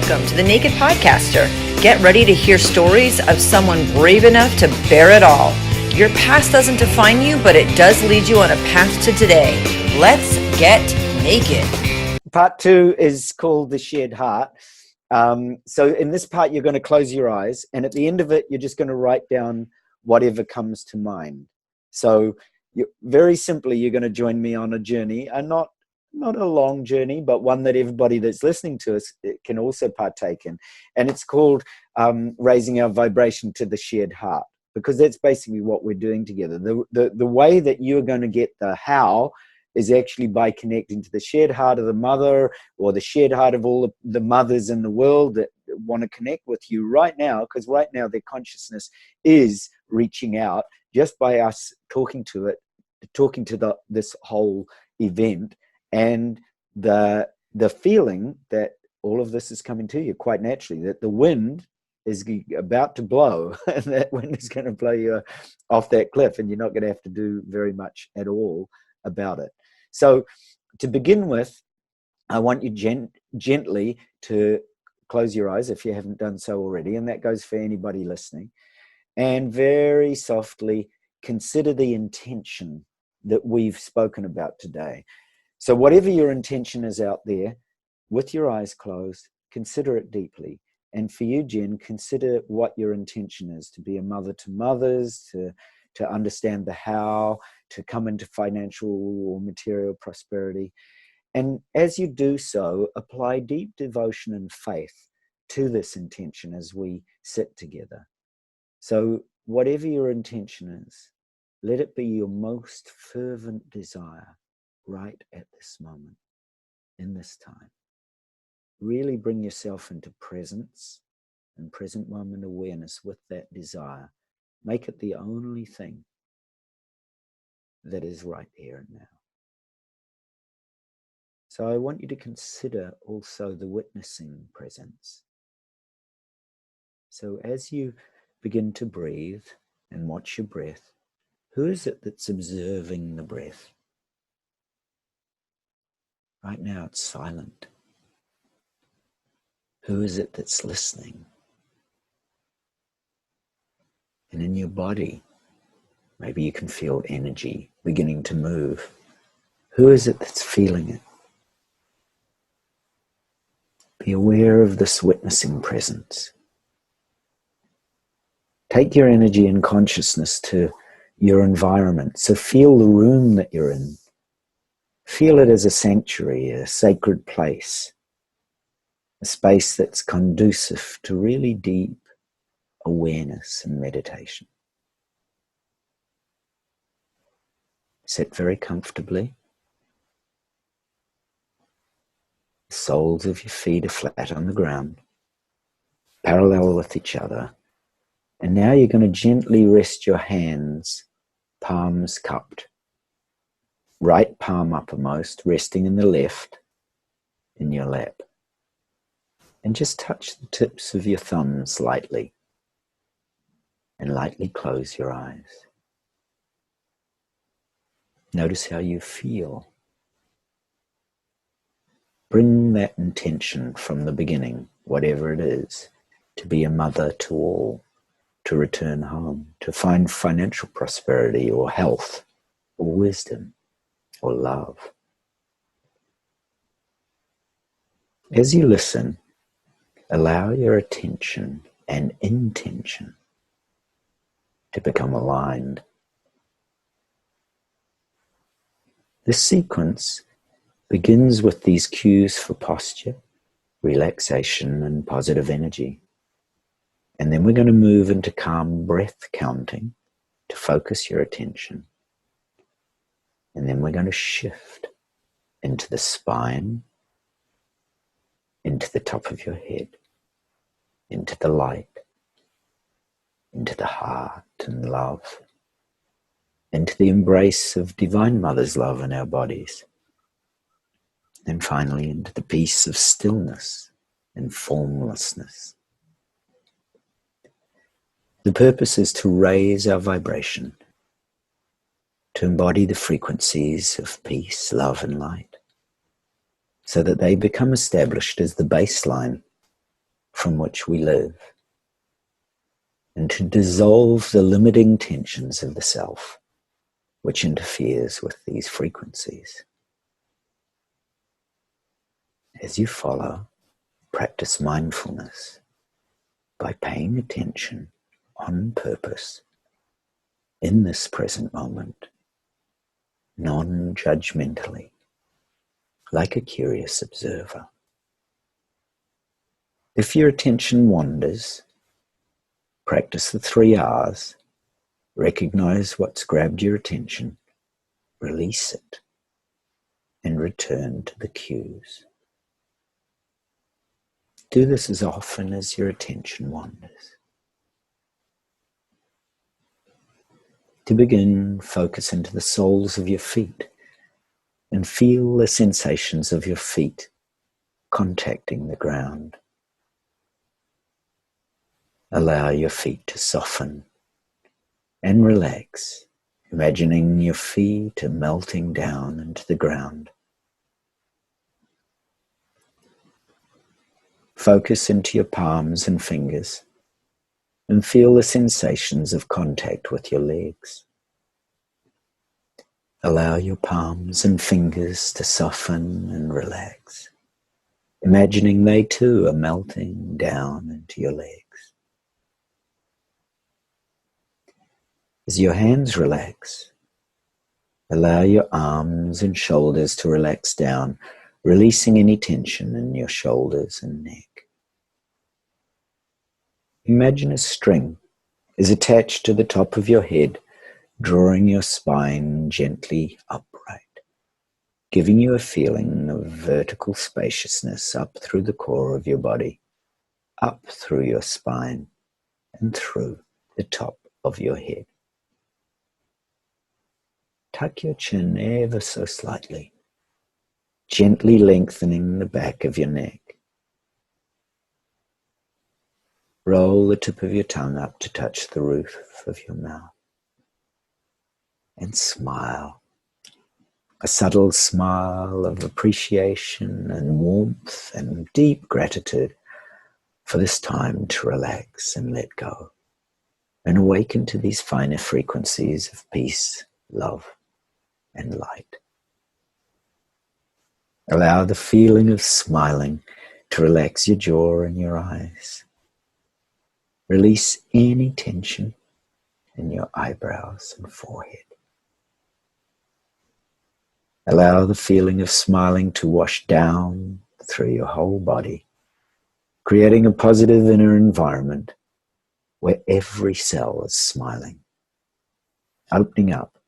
Welcome to the Naked Podcaster. Get ready to hear stories of someone brave enough to bear it all. Your past doesn't define you, but it does lead you on a path to today. Let's get naked. Part 2 is called The Shared Heart. So in this part, you're going to close your eyes, and at the end of it, you're just going to write down whatever comes to mind. So very simply, you're going to join me on a journey, and not a long journey, but one that everybody that's listening to us can also partake in. And it's called raising our vibration to the shared heart, because that's basically what we're doing together. The way that you're going to get the how is actually by connecting to the shared heart of the mother, or the shared heart of all the mothers in the world that want to connect with you right now, because right now their consciousness is reaching out just by us talking to this whole event. And the feeling that all of this is coming to you quite naturally, that the wind is about to blow, and that wind is going to blow you off that cliff, and you're not going to have to do very much at all about it. So to begin with, I want you gently to close your eyes if you haven't done so already, and that goes for anybody listening, and very softly consider the intention that we've spoken about today. So whatever your intention is out there, with your eyes closed, consider it deeply. And for you, Jen, consider what your intention is: to be a mother to mothers, to understand the how, to come into financial or material prosperity. And as you do so, apply deep devotion and faith to this intention as we sit together. So whatever your intention is, let it be your most fervent desire right at this moment, in this time. Really bring yourself into presence and present moment awareness with that desire. Make it the only thing that is right here and now. So I want you to consider also the witnessing presence. So as you begin to breathe and watch your breath, who is it that's observing the breath? Right now it's silent. Who is it that's listening? And in your body, maybe you can feel energy beginning to move. Who is it that's feeling it? Be aware of this witnessing presence. Take your energy and consciousness to your environment. So feel the room that you're in. Feel it as a sanctuary, a sacred place, a space that's conducive to really deep awareness and meditation. Sit very comfortably. The soles of your feet are flat on the ground, parallel with each other. And now you're going to gently rest your hands, palms cupped. Right palm uppermost, resting in the left, in your lap. And just touch the tips of your thumbs lightly. And lightly close your eyes. Notice how you feel. Bring that intention from the beginning, whatever it is, to be a mother to all, to return home, to find financial prosperity or health or wisdom or love. As you listen, allow your attention and intention to become aligned. This sequence begins with these cues for posture, relaxation, and positive energy. And then we're going to move into calm breath counting to focus your attention. And then we're going to shift into the spine, into the top of your head, into the light, into the heart and love, into the embrace of Divine Mother's love in our bodies. And finally into the peace of stillness and formlessness. The purpose is to raise our vibration, to embody the frequencies of peace, love, and light, so that they become established as the baseline from which we live, and to dissolve the limiting tensions of the self, which interferes with these frequencies. As you follow, practice mindfulness by paying attention on purpose in this present moment, non-judgmentally, like a curious observer. If your attention wanders, practice the 3 R's. Recognize what's grabbed your attention, release it, and return to the cues. Do this as often as your attention wanders. To begin, focus into the soles of your feet and feel the sensations of your feet contacting the ground. Allow your feet to soften and relax, imagining your feet are melting down into the ground. Focus into your palms and fingers and feel the sensations of contact with your legs. Allow your palms and fingers to soften and relax, imagining they too are melting down into your legs. As your hands relax, allow your arms and shoulders to relax down, releasing any tension in your shoulders and neck. Imagine a string is attached to the top of your head, drawing your spine gently upright, giving you a feeling of vertical spaciousness up through the core of your body, up through your spine, and through the top of your head. Tuck your chin ever so slightly, gently lengthening the back of your neck. Roll the tip of your tongue up to touch the roof of your mouth. And smile. A subtle smile of appreciation and warmth and deep gratitude for this time to relax and let go and awaken to these finer frequencies of peace, love, and light. Allow the feeling of smiling to relax your jaw and your eyes. Release any tension in your eyebrows and forehead. Allow the feeling of smiling to wash down through your whole body, creating a positive inner environment where every cell is smiling, opening up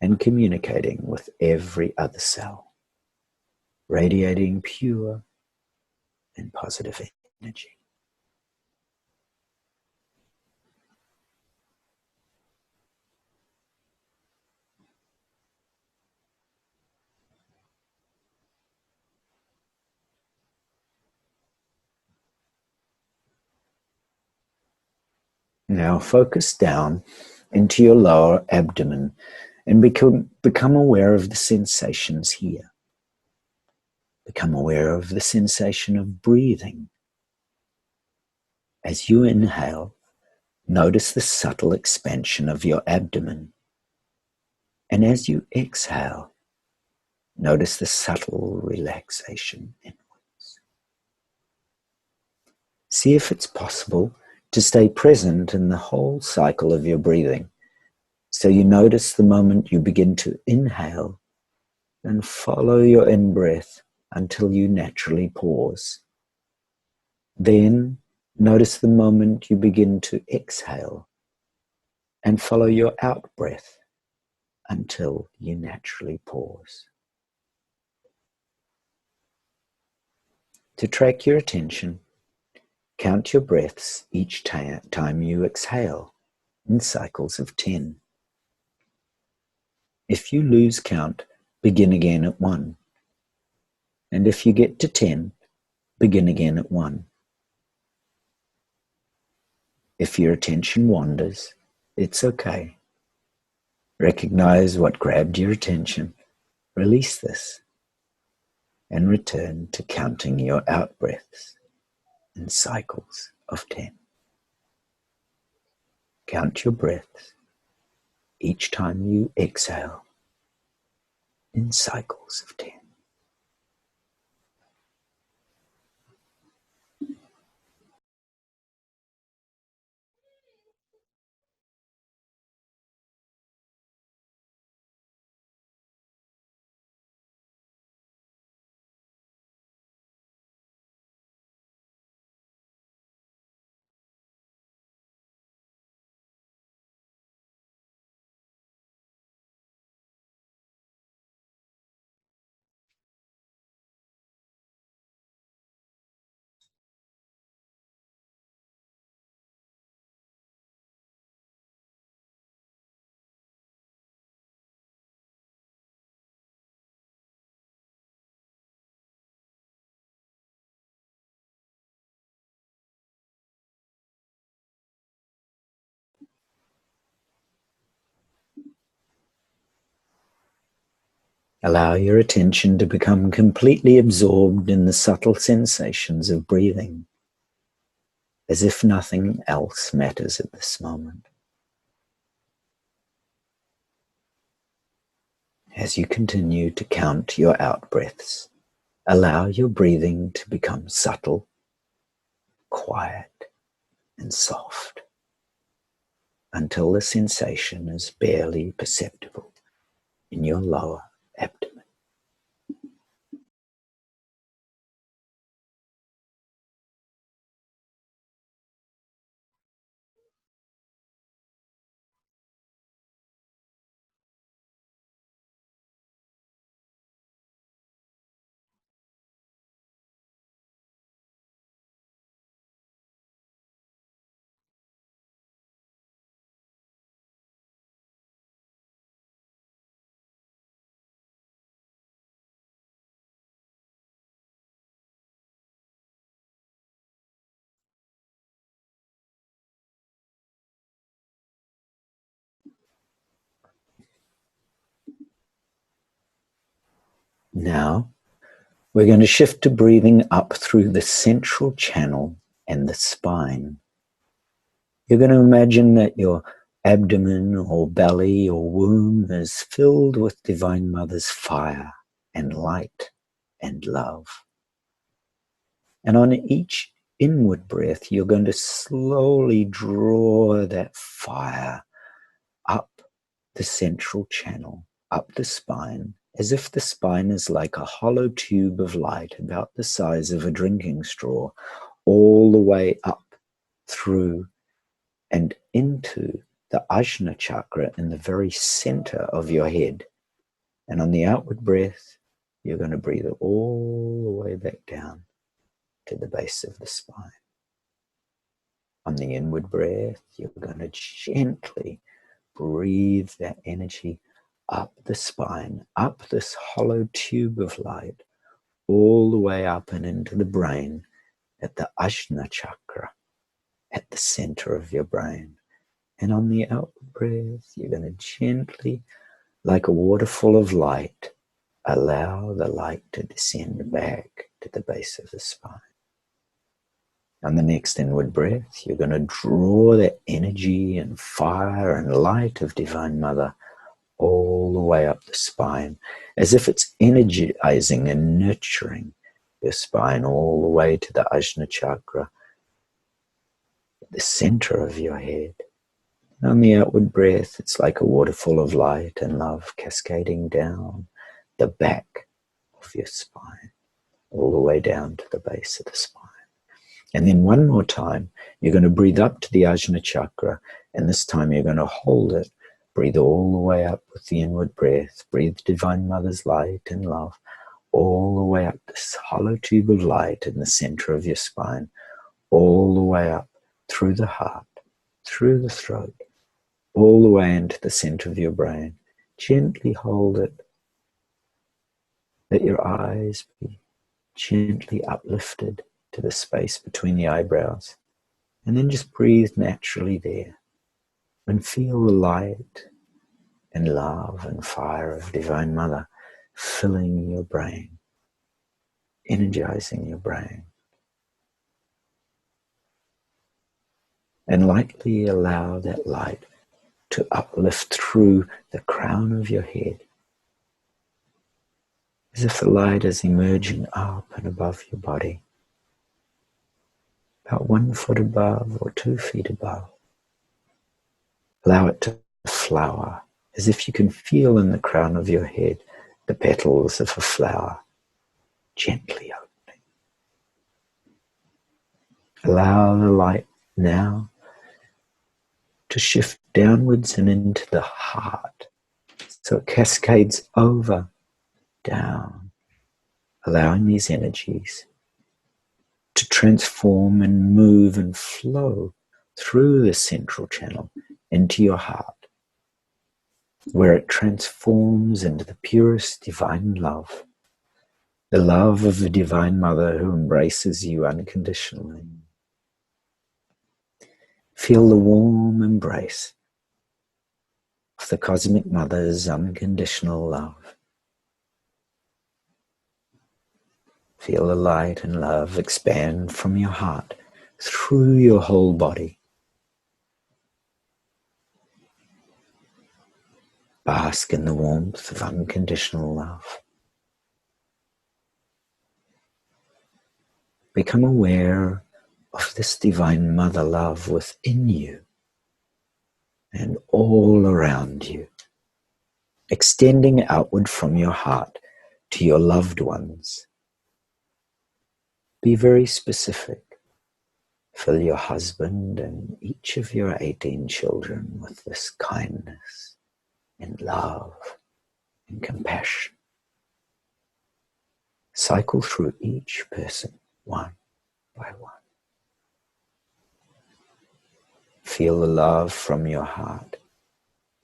and communicating with every other cell, radiating pure and positive energy. Now focus down into your lower abdomen and become aware of the sensations here. Become aware of the sensation of breathing. As you inhale, notice the subtle expansion of your abdomen. And as you exhale, notice the subtle relaxation inwards. See if it's possible to stay present in the whole cycle of your breathing. So you notice the moment you begin to inhale and follow your in-breath until you naturally pause. Then notice the moment you begin to exhale and follow your out-breath until you naturally pause. To track your attention, count your breaths each time you exhale in cycles of 10. If you lose count, begin again at 1. And if you get to 10, begin again at 1. If your attention wanders, it's okay. Recognize what grabbed your attention, release this, and return to counting your out-breaths. in cycles of 10. Count your breaths each time you exhale in cycles of 10. Allow your attention to become completely absorbed in the subtle sensations of breathing, as if nothing else matters at this moment. As you continue to count your out-breaths, allow your breathing to become subtle, quiet, and soft, until the sensation is barely perceptible in your lower abdomen. Now, we're going to shift to breathing up through the central channel and the spine. You're going to imagine that your abdomen or belly or womb is filled with Divine Mother's fire and light and love. And on each inward breath, you're going to slowly draw that fire up the central channel, up the spine, as if the spine is like a hollow tube of light about the size of a drinking straw, all the way up through and into the Ajna chakra in the very center of your head. And on the outward breath, you're going to breathe it all the way back down to the base of the spine. On the inward breath, you're going to gently breathe that energy up the spine, up this hollow tube of light, all the way up and into the brain at the Ajna chakra, at the center of your brain. And on the outward breath, you're going to gently, like a waterfall of light, allow the light to descend back to the base of the spine. On the next inward breath, you're going to draw that energy and fire and light of Divine Mother all the way up the spine, as if it's energizing and nurturing your spine all the way to the Ajna chakra, the center of your head. And on the outward breath, it's like a waterfall of light and love cascading down the back of your spine, all the way down to the base of the spine. And then one more time, you're going to breathe up to the Ajna chakra, and this time you're going to hold it. Breathe all the way up with the inward breath. Breathe Divine Mother's light and love all the way up this hollow tube of light in the center of your spine, all the way up through the heart, through the throat, all the way into the center of your brain. Gently hold it. Let your eyes be gently uplifted to the space between the eyebrows. And then just breathe naturally there and feel the light and love and fire of Divine Mother filling your brain, energizing your brain. and lightly allow that light to uplift through the crown of your head, as if the light is emerging up and above your body, about 1 foot above or 2 feet above. Allow it to flower, as if you can feel in the crown of your head the petals of a flower gently opening. Allow the light now to shift downwards and into the heart, so it cascades over, down, allowing these energies to transform and move and flow through the central channel into your heart, where it transforms into the purest divine love, the love of the Divine Mother who embraces you unconditionally. Feel the warm embrace of the Cosmic Mother's unconditional love. Feel the light and love expand from your heart through your whole body. Bask in the warmth of unconditional love. Become aware of this Divine Mother love within you and all around you, extending outward from your heart to your loved ones. Be very specific. Fill your husband and each of your 18 children with this kindness and love and compassion. Cycle through each person one by one. Feel the love from your heart,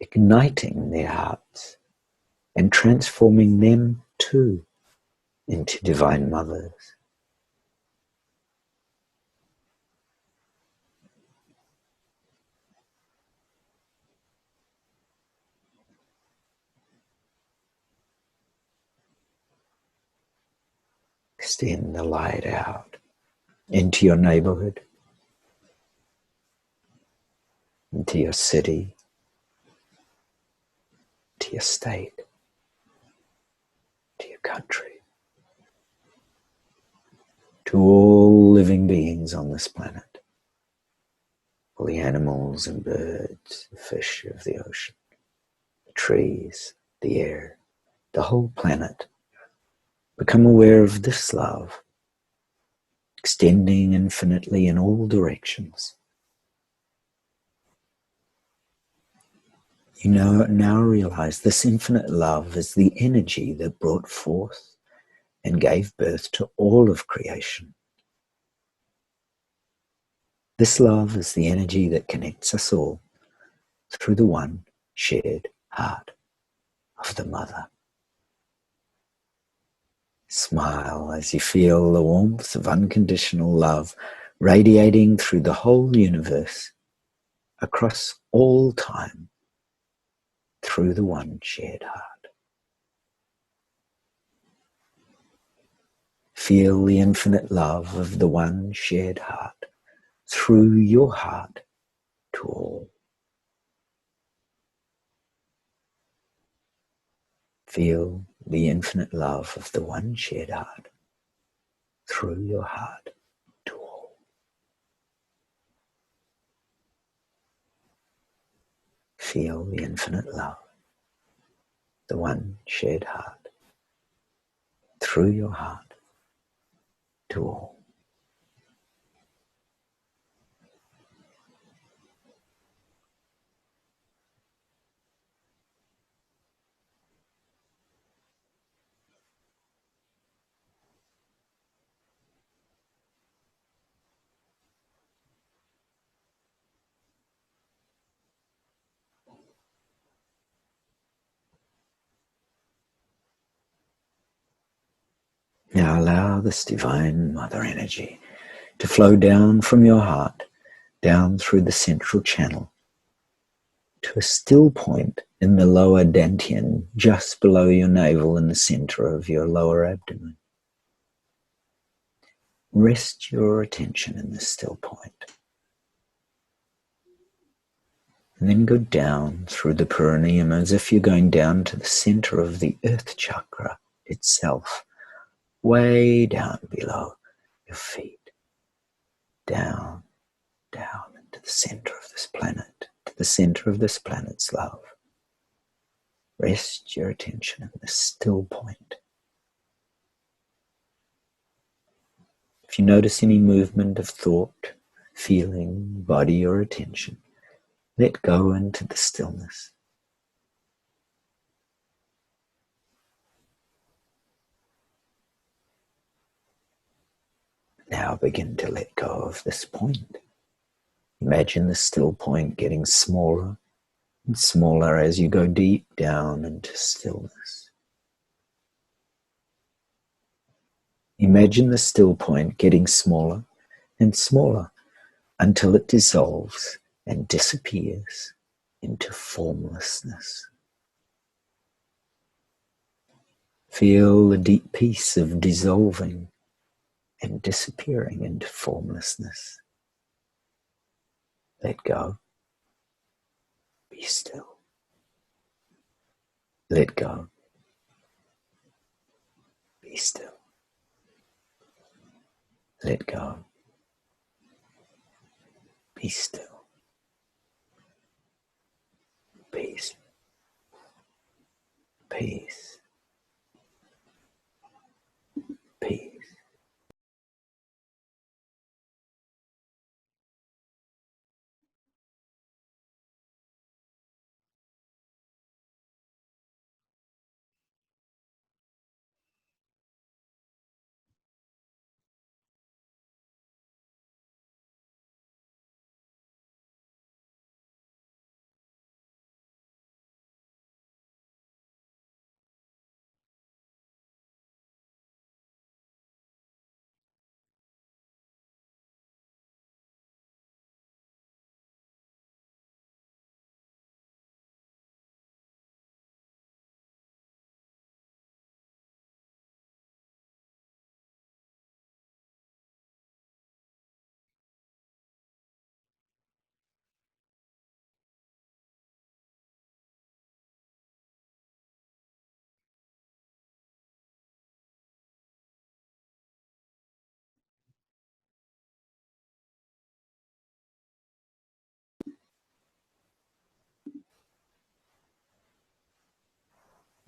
igniting their hearts and transforming them too into Divine Mothers. Extend the light out into your neighborhood, into your city, to your state, to your country, to all living beings on this planet, all the animals and birds, the fish of the ocean, the trees, the air, the whole planet. Become aware of this love, extending infinitely in all directions. You now realize this infinite love is the energy that brought forth and gave birth to all of creation. This love is the energy that connects us all through the one shared heart of the Mother. Smile as you feel the warmth of unconditional love radiating through the whole universe, across all time, through the one shared heart. Feel the infinite love of the one shared heart through your heart to all. Feel the infinite love of the one shared heart through your heart to all. Feel the infinite love, the one shared heart, through your heart to all. Now allow this Divine Mother energy to flow down from your heart, down through the central channel, to a still point in the lower dantian, just below your navel in the center of your lower abdomen. Rest your attention in this still point. And then go down through the perineum as if you're going down to the center of the earth chakra itself, way down below your feet, down, down into the center of this planet, to the center of this planet's love. Rest your attention in this still point. If you notice any movement of thought, feeling, body, or attention, let go into the stillness. Now begin to let go of this point. Imagine the still point getting smaller and smaller as you go deep down into stillness. Imagine the still point getting smaller and smaller until it dissolves and disappears into formlessness. Feel the deep peace of dissolving and disappearing into formlessness. Let go. Be still. Let go. Be still. Let go. Be still. Peace. Peace. Peace.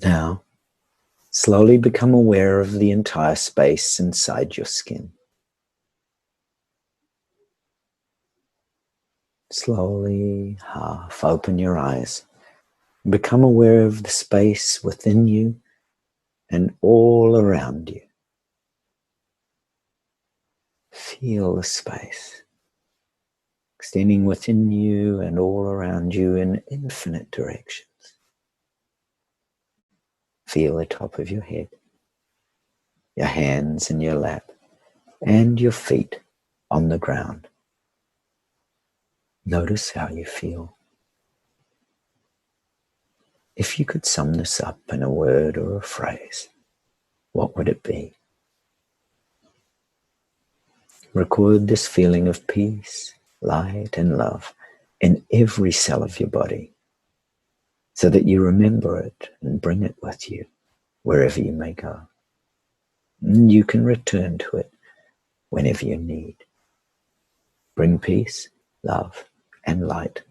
Now, slowly become aware of the entire space inside your skin. Slowly half open your eyes. Become aware of the space within you and all around you. Feel the space extending within you and all around you in infinite directions. Feel the top of your head, your hands in your lap, and your feet on the ground. Notice how you feel. If you could sum this up in a word or a phrase, what would it be? Record this feeling of peace, light, and love in every cell of your body so that you remember it and bring it with you wherever you may go. And you can return to it whenever you need. Bring peace, love, and light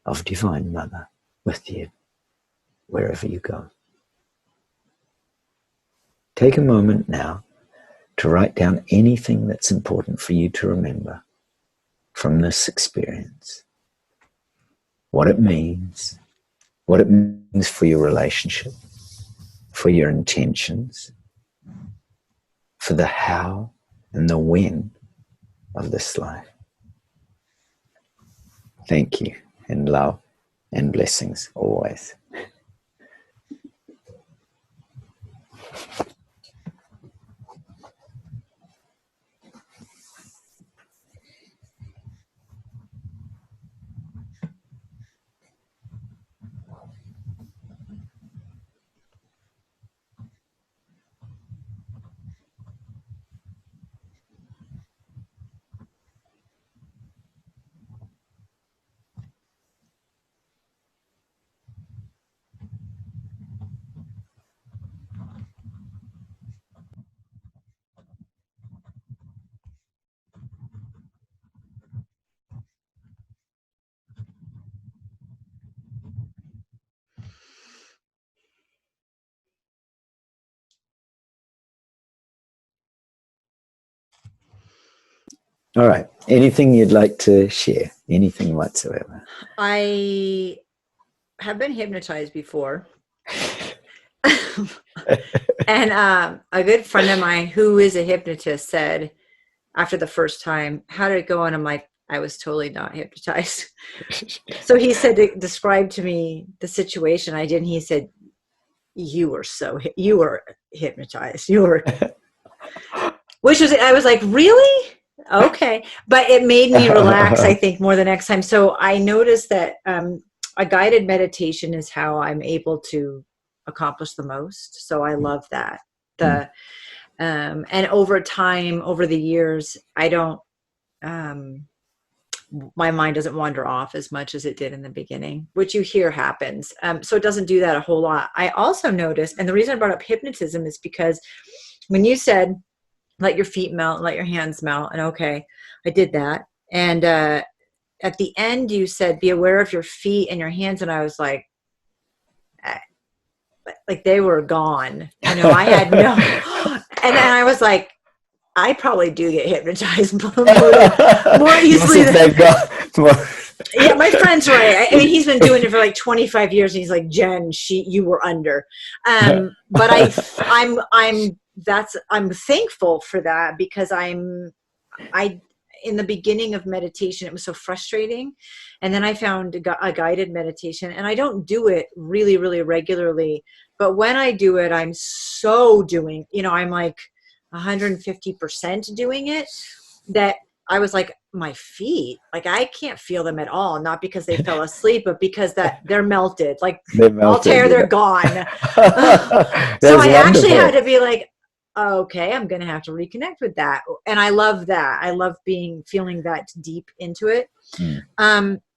of Divine Mother with you wherever you go. Take a moment now to write down anything that's important for you to remember from this experience. What it means for your relationship, for your intentions, for the how and the when of this life. Thank you, and love and blessings always. All right. Anything you'd like to share? Anything whatsoever? I have been hypnotized before. And a good friend of mine who is a hypnotist said after the first time, how did it go? And I'm like, I was totally not hypnotized. So he said to describe to me the situation I did. And he said, you were hypnotized. Which was, I was like, really? Okay. But it made me relax, I think, more the next time. So I noticed that a guided meditation is how I'm able to accomplish the most. So I love that. And over time, over the years, I don't, my mind doesn't wander off as much as it did in the beginning, which you hear happens. So it doesn't do that a whole lot. I also noticed, and the reason I brought up hypnotism is because when you said, let your feet melt, let your hands melt, and okay, I did that. And at the end, you said, be aware of your feet and your hands. And I was like they were gone. I had no, and then I was like, I probably do get hypnotized more easily than yeah, my friend's right. I mean, he's been doing it for like 25 years, and he's like, Jen, you were under. But I'm thankful for that, because in the beginning of meditation, it was so frustrating. And then I found a guided meditation, and I don't do it really, really regularly. But when I do it, I'm so doing, I'm like 150% doing it, that I was like, my feet, like I can't feel them at all. Not because they fell asleep, but because that they're melted. Like Altair, they're gone. So I actually had to be like, okay, I'm going to have to reconnect with that. And I love that. I love feeling that deep into it.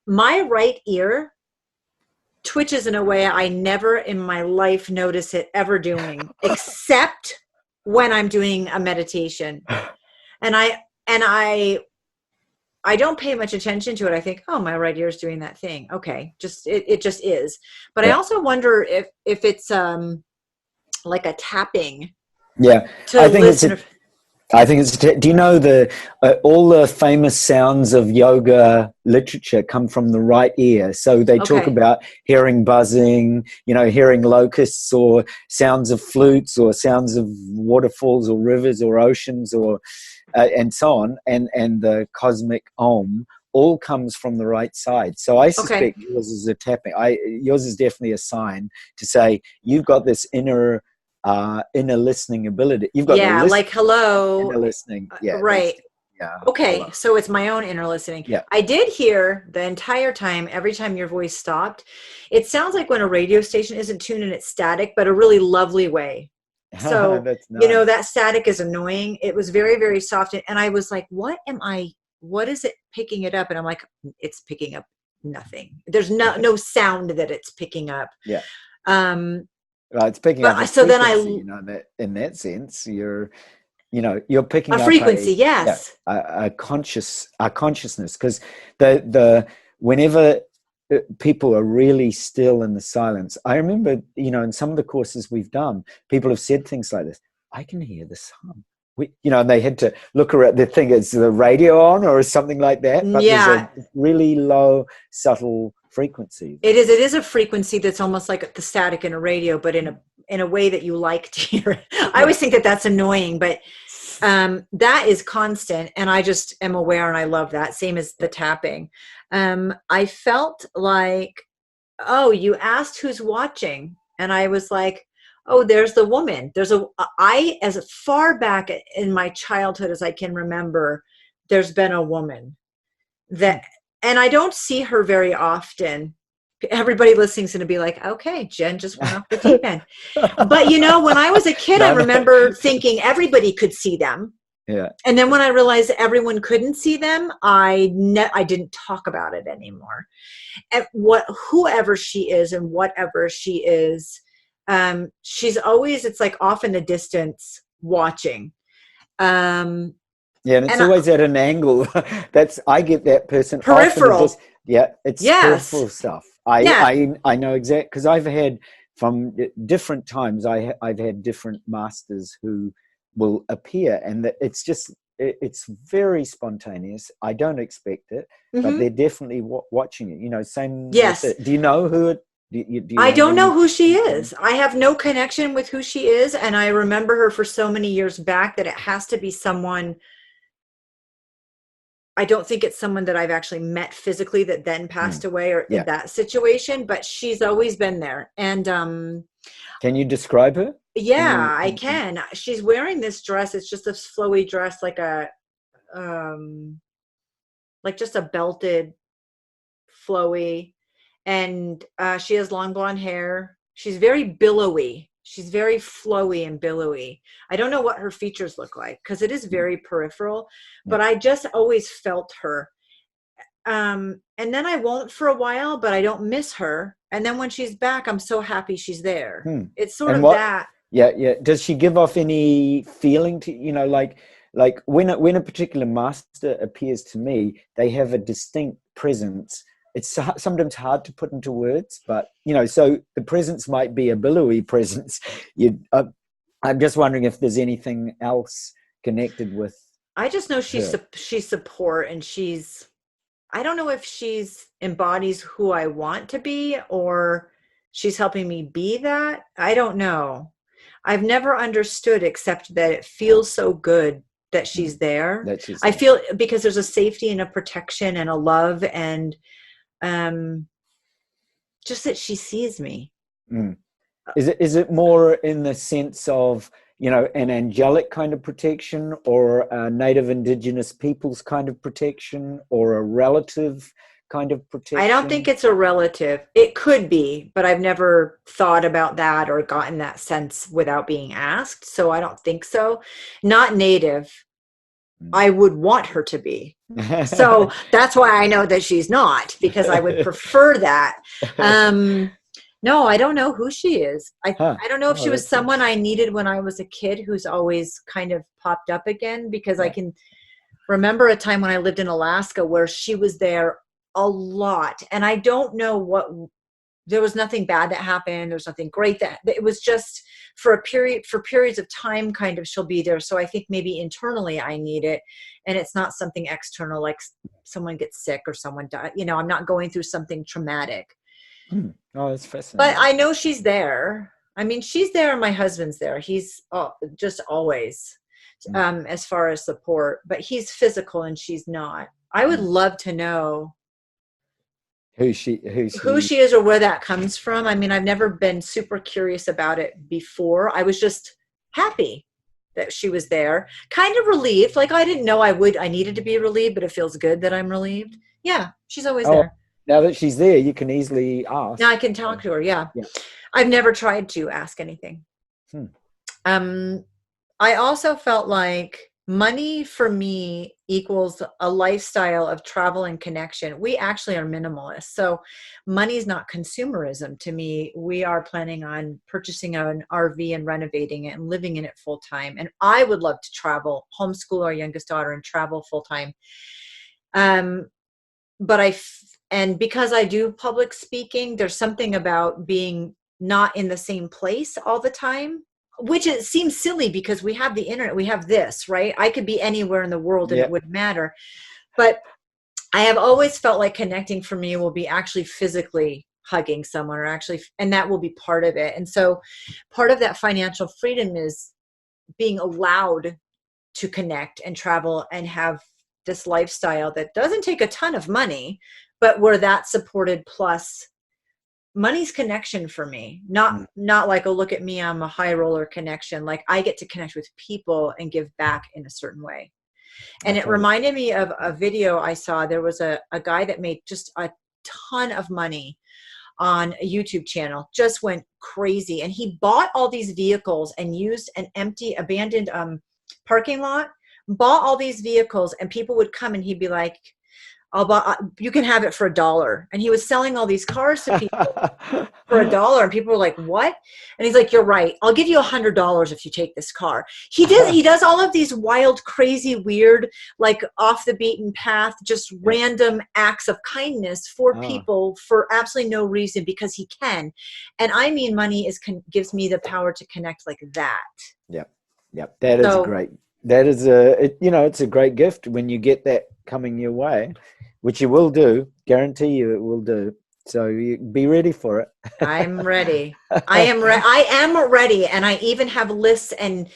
My right ear twitches in a way I never in my life notice it ever doing, except when I'm doing a meditation. And I don't pay much attention to it. I think, oh, my right ear is doing that thing. Okay. It just is. But I also wonder if it's like a tapping. Yeah. I think it's, do you know all the famous sounds of yoga literature come from the right ear? So they talk about hearing buzzing, hearing locusts, or sounds of flutes, or sounds of waterfalls or rivers or oceans, or and so on. And the cosmic om all comes from the right side. So I suspect yours is a tapping. Yours is definitely a sign to say you've got this inner listening ability. You've got like hello, inner listening. Right. Okay. Hello. So it's my own inner listening. Yeah. I did hear the entire time, every time your voice stopped, it sounds like when a radio station isn't tuned and it's static, but a really lovely way. So, that's nice. That static is annoying. It was very, very soft. And I was like, what is it picking it up? And I'm like, it's picking up nothing. There's no sound that it's picking up. Yeah. It's picking up a frequency, in that sense, you're picking up a frequency, yes, a consciousness, because whenever people are really still in the silence, I remember, in some of the courses we've done, people have said things like this: I can hear the sun. And they had to look around. They think it's the radio on or something like that. But there's a really low, subtle frequency. It is a frequency that's almost like the static in a radio, but in a way that you like to hear it. I always think that that's annoying, but that is constant, and I just am aware, and I love that. Same as the tapping. I felt like, oh, you asked who's watching, and I was like, oh, there's the woman. As far back in my childhood as I can remember, there's been a woman and I don't see her very often. Everybody listening is going to be like, okay, Jen just went off the deep end. But when I was a kid, I remember thinking everybody could see them. Yeah. And then when I realized that everyone couldn't see them, I didn't talk about it anymore. And whoever she is and whatever she is, she's always, it's like off in the distance watching. And it's always at an angle. I get that person peripheral. It's peripheral stuff. I know exactly, because I've had from different times. I've had different masters who will appear, and it's just it's very spontaneous. I don't expect it, but Mm-hmm. they're definitely watching it. You know, same with Yes. it. Do you know who it? Do you I have don't know any who she inkling? is. I have no connection with who she is. And I remember her for so many years back that it has to be someone. I don't think it's someone that I've actually met physically that then passed away or in Yeah. that situation, but she's always been there. And Can you describe her? yeah, I can. She's wearing this dress. It's just a flowy dress, um like just a belted flowy, and she has long blonde hair. She's very billowy. She's very flowy and billowy. I don't know what her features look like because it is very peripheral, Yeah. but I just always felt her. And then I won't for a while, but I don't miss her. And then when she's back, I'm so happy she's there. It's sort And of what? that. Yeah. Does she give off any feeling to, you know, like when a particular master appears to me, they have a distinct presence. It's sometimes hard to put into words, but you know, so the presence might be a billowy presence. I'm just wondering if there's anything else connected with I just know she's her. she's support, and I don't know if she's embodies who I want to be or she's helping me be that. I don't know. I've never understood except that it feels so good that she's there. That she's I there. feel because there's a safety and a protection and a love and um just that she sees me. Is it more in the sense of, you know, an angelic kind of protection, or a native indigenous peoples kind of protection, or a relative kind of I don't think protection? it's a relative. It could be, but I've never thought about that or gotten that sense without being asked. So I don't think so. Not native. I would want her to be. So that's why I know that she's not, because I would prefer that. No, I don't know who she is. Huh. I don't know if Oh, she was that's someone I interesting. needed when I was a kid who's always kind of popped up again, because I Yeah. can remember a time when I lived in Alaska where she was there a lot. And I don't know what, there was nothing bad that happened. There was nothing great that, it was just for periods of time, kind of, she'll be there. So I think maybe internally I need it. And it's not something external, like someone gets sick or someone died. You know, I'm not going through something traumatic, Oh, that's but fascinating. I know she's there. I mean, she's there and my husband's there. He's just always, as far as support, but he's physical and she's not. I would love to know Who's she? who she is or where that comes from. I mean, I've never been super curious about it before. I was just happy that she was there, kind of relieved. Like I didn't know I needed to be relieved, but it feels good that I'm relieved. Yeah, she's always Oh, there. now that she's there, you can easily Now ask. I can talk to her. Yeah. Yeah. I've never tried to ask anything. Hmm. Um, I also felt like money for me equals a lifestyle of travel and connection. We actually are minimalists. So money is not consumerism to me. We are planning on purchasing an RV and renovating it and living in it full time. And I would love to travel, homeschool our youngest daughter and travel full time. Um, but and because I do public speaking, there's something about being not in the same place all the time, which it seems silly because we have the internet, we have this, right? I could be anywhere in the world and Yeah. it wouldn't matter. But I have always felt like connecting for me will be actually physically hugging someone, or actually, and that will be part of it. And so part of that financial freedom is being allowed to connect and travel and have this lifestyle that doesn't take a ton of money, but where that's supported, plus money's connection for me. Not like, oh, look at me, I'm a high roller connection. Like I get to connect with people and give back in a certain way. And it Okay. reminded me of a video I saw. There was a guy that made just a ton of money on a YouTube channel, just went crazy. And he bought all these vehicles and used an empty, abandoned parking lot, bought all these vehicles, and people would come and he'd be like, you can have it for $1. And he was selling all these cars to people for $1. And people were like, what? And he's like, you're right. I'll give you $100 if you take this car. He does all of these wild, crazy, weird, like off the beaten path, just random acts of kindness for people for absolutely no reason, because he can. And I mean, money gives me the power to connect like that. Yep. That is So great. That is it's a great gift when you get that coming your way, which you will do. Guarantee you it will do. So you be ready for it. I'm ready. I am ready. And I even have lists and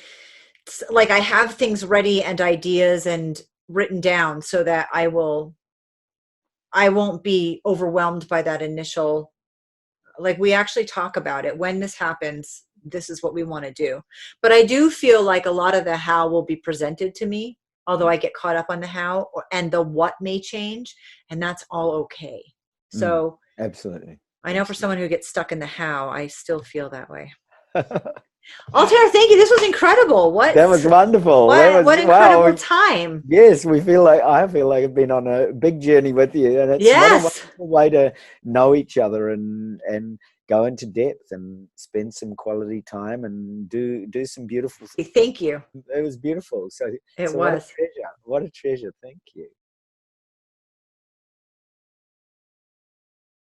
like I have things ready and ideas and written down so that I won't be overwhelmed by that initial, like we actually talk about it. When this happens, this is what we want to do. But I do feel like a lot of the how will be presented to me, although I get caught up on the how, and the what may change, and that's all okay. So absolutely. I know for someone who gets stuck in the how, I still feel that way. Altair, thank you. This was incredible. That was wonderful. What incredible time. Yes, I feel like I've been on a big journey with you, and it's what a wonderful way to know each other and go into depth and spend some quality time and do some beautiful things. Thank you. It was beautiful. So It was. What a treasure. What a treasure. Thank you.